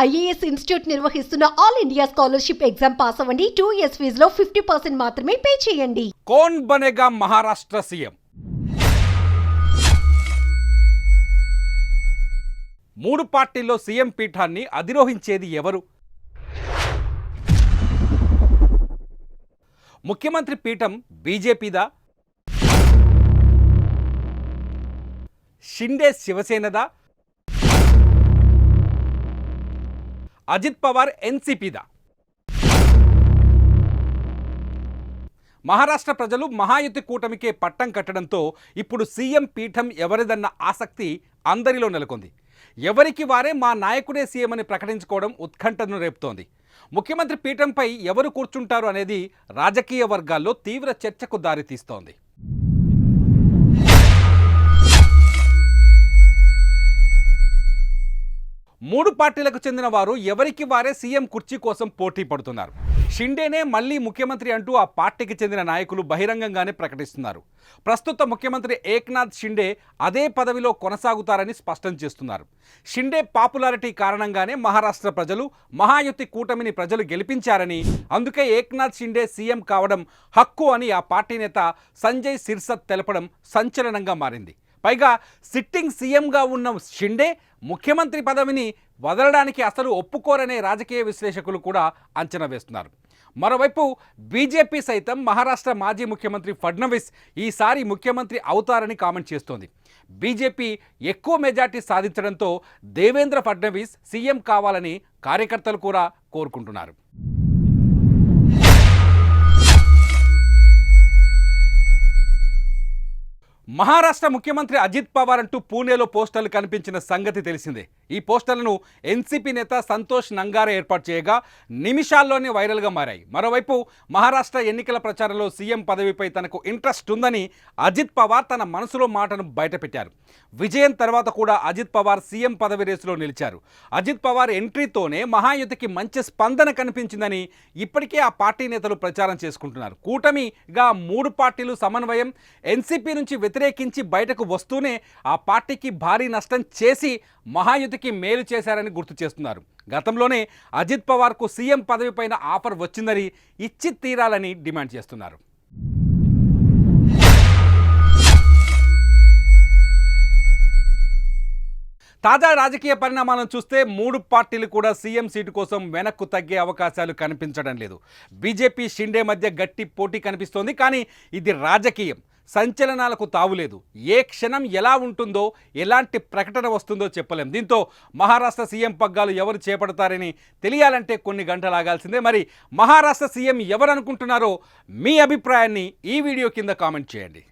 IAS institute నిర్వహిస్తున్న all India scholarship exam pass అవ్వండి. 2 years ఫీజులో 50% మాత్రమే పే చేయండి. కౌన్ బనేగా మహారాష్ట్ర సీఎం? 3 పార్టీల్లో సీఎం పీఠాన్ని అధిరోహించేది ఎవరు? ముఖ్యమంత్రి పీఠం బీజేపీదా, షిండే శివసేనదా, అజిత్ పవార్ ఎన్సీపీదా? మహారాష్ట్ర ప్రజలు మహాయుతి కూటమికే పట్టం కట్టడంతో ఇప్పుడు సీఎం పీఠం ఎవరిదన్న ఆసక్తి అందరిలో నెలకొంది. ఎవరికి వారే మా నాయకుడే సీఎం అని ప్రకటించుకోవడం ఉత్కంఠను రేపుతోంది. ముఖ్యమంత్రి పీఠంపై ఎవరు కూర్చుంటారు అనేది రాజకీయ వర్గాల్లో తీవ్ర చర్చకు దారితీస్తోంది. మూడు పార్టీలకు చెందిన వారు ఎవరికి వారే సీఎం కుర్చీ కోసం పోటీ పడుతున్నారు. షిండేనే మళ్లీ ముఖ్యమంత్రి అంటూ ఆ పార్టీకి చెందిన నాయకులు బహిరంగంగానే ప్రకటిస్తున్నారు. ప్రస్తుత ముఖ్యమంత్రి ఏక్నాథ్ షిండే అదే పదవిలో కొనసాగుతారని స్పష్టం చేస్తున్నారు. షిండే పాపులారిటీ కారణంగానే మహారాష్ట్ర ప్రజలు మహాయుతి కూటమిని ప్రజలు గెలిపించారని, అందుకే ఏక్నాథ్ షిండే సీఎం కావడం హక్కు అని ఆ పార్టీ నేత సంజయ్ సిర్సత్ తెలపడం సంచలనంగా మారింది. పైగా సిట్టింగ్ సీఎంగా ఉన్న షిండే ముఖ్యమంత్రి పదవిని వదలడానికి అసలు ఒప్పుకోరనే రాజకీయ విశ్లేషకులు కూడా అంచనా వేస్తున్నారు. మరోవైపు బీజేపీ సైతం మహారాష్ట్ర మాజీ ముఖ్యమంత్రి ఫడ్నవీస్ ఈసారి ముఖ్యమంత్రి అవుతారని కామెంట్ చేస్తోంది. బీజేపీ ఎక్కువ మెజార్టీ సాధించడంతో దేవేంద్ర ఫడ్నవీస్ సీఎం కావాలని కార్యకర్తలు కూడా కోరుకుంటున్నారు. మహారాష్ట్ర ముఖ్యమంత్రి అజిత్ పవార్ అంటూ పూణేలో పోస్టర్లు కనిపించిన సంగతి తెలిసిందే. ఈ పోస్టర్లను ఎన్సీపీ నేత సంతోష్ నంగారే ఏర్పాటు చేయగా నిమిషాల్లోనే వైరల్గా మారాయి. మరోవైపు మహారాష్ట్ర ఎన్నికల ప్రచారంలో సీఎం పదవిపై తనకు ఇంట్రెస్ట్ ఉందని అజిత్ పవార్ తన మనసులో మాటను బయటపెట్టారు. విజయం తర్వాత కూడా అజిత్ పవార్ సీఎం పదవి రేసులో నిలిచారు. అజిత్ పవార్ ఎంట్రీతోనే మహాయుతికి మంచి స్పందన కనిపించిందని ఇప్పటికే ఆ పార్టీ నేతలు ప్రచారం చేసుకుంటున్నారు. కూటమిగా 3 పార్టీలు సమన్వయం, ఎన్సీపీ నుంచి వ్యతిరేకించి బయటకు వస్తూనే ఆ పార్టీకి భారీ నష్టం చేసి మహాయుతికి మేలు చేశారని గుర్తు చేస్తున్నారు. గతంలోనే అజిత్ పవార్కు సీఎం పదవిపైన ఆఫర్ వచ్చిందని, ఇచ్చి తీరాలని డిమాండ్ చేస్తున్నారు. తాజా రాజకీయ పరిణామాలను చూస్తే 3 పార్టీలు కూడా సీఎం సీటు కోసం వెనక్కు తగ్గే అవకాశాలు కనిపించడం లేదు. బీజేపీ షిండే మధ్య గట్టి పోటీ కనిపిస్తోంది. కానీ ఇది రాజకీయం, సంచలనాలకు తావులేదు. ఏ క్షణం ఎలా ఉంటుందో, ఎలాంటి ప్రకటన వస్తుందో చెప్పలేం. దీంతో మహారాష్ట్ర సీఎం పగ్గాలు ఎవరు చేపడతారని తెలియాలంటే కొన్ని గంటలు ఆగాల్సిందే. మరి మహారాష్ట్ర సీఎం ఎవరు అనుకుంటున్నారో మీ అభిప్రాయాన్ని ఈ వీడియో కింద కామెంట్ చేయండి.